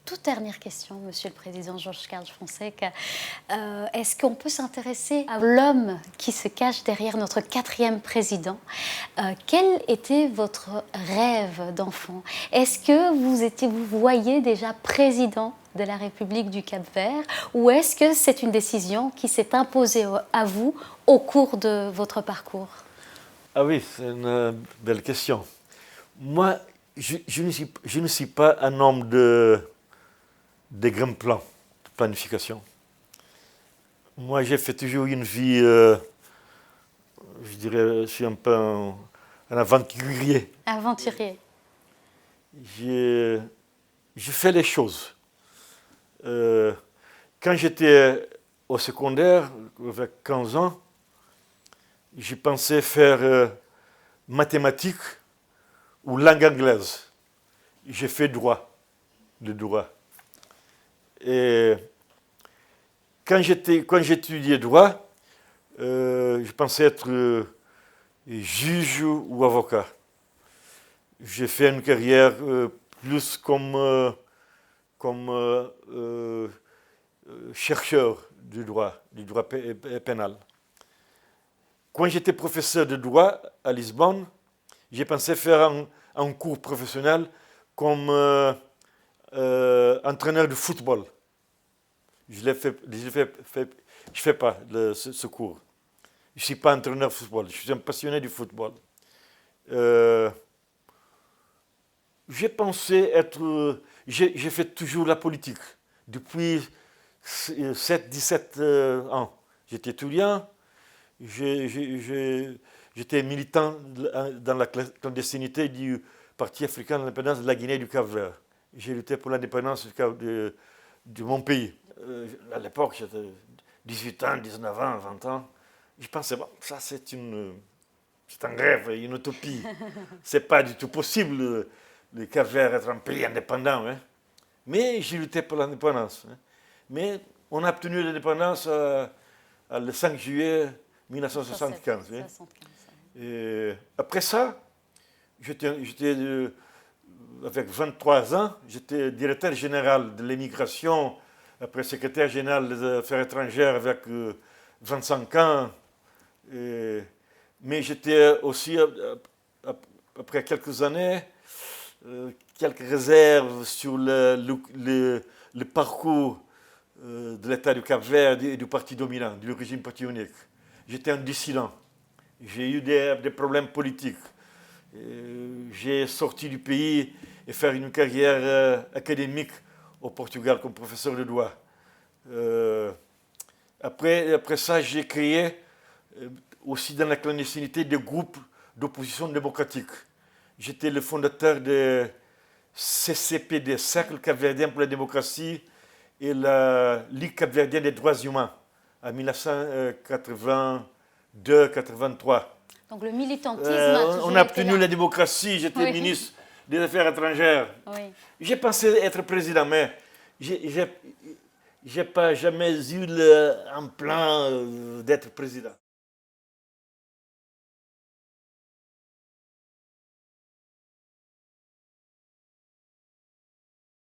Toute dernière question, Monsieur le Président Jorge Carlos Fonseca. Est-ce qu'on peut s'intéresser à l'homme qui se cache derrière notre quatrième président? Quel était votre rêve d'enfant? Est-ce que vous voyez déjà président de la République du Cap-Vert, ou est-ce que c'est une décision qui s'est imposée à vous au cours de votre parcours? Ah oui, c'est une belle question. Moi, je ne suis pas un homme de grands plans, de planification. Moi, j'ai fait toujours une vie, je dirais, je suis un peu un aventurier. Aventurier. Je fais les choses. Quand j'étais au secondaire, avec 15 ans, j'ai pensé faire mathématiques ou langue anglaise. J'ai fait le droit. Et quand j'étudiais droit, je pensais être juge ou avocat. J'ai fait une carrière plus comme chercheur du droit pénal. Quand j'étais professeur de droit à Lisbonne, j'ai pensé faire un cours professionnel comme entraîneur de football. Je fais pas ce cours. Je ne suis pas entraîneur de football, je suis un passionné du football. J'ai pensé être... J'ai fait toujours la politique. Depuis 17 ans. J'étais étudiant, j'étais militant dans la clandestinité du Parti africain d'indépendance de la Guinée et du Cap-Vert. J'ai lutté pour l'indépendance de mon pays. À l'époque, j'avais 18 ans, 19 ans, 20 ans. Je pensais, bon, ça c'est un rêve, une utopie. C'est pas du tout possible, le Cap-Vert être un pays indépendant. Hein. Mais j'ai lutté pour l'indépendance. Hein. Mais on a obtenu l'indépendance le 5 juillet 1975. Hein. Et après ça, avec 23 ans, j'étais directeur général de l'immigration, après secrétaire général des affaires étrangères avec 25 ans. Mais j'étais aussi, après quelques années, quelques réserves sur le parcours de l'État du Cap-Vert et du parti dominant, du régime parti unique. J'étais un dissident. J'ai eu des problèmes politiques. J'ai sorti du pays et fait une carrière académique au Portugal comme professeur de droit. Après ça, j'ai créé aussi dans la clandestinité des groupes d'opposition démocratique. J'étais le fondateur de CCPD, Cercle Cap-Verdien pour la démocratie, et la Ligue Cap-Verdienne des droits humains, en 1982-83. Donc le militantisme on a obtenu la démocratie, j'étais ministre des Affaires étrangères. Oui. J'ai pensé être président, mais j'ai pas jamais eu un plan d'être président.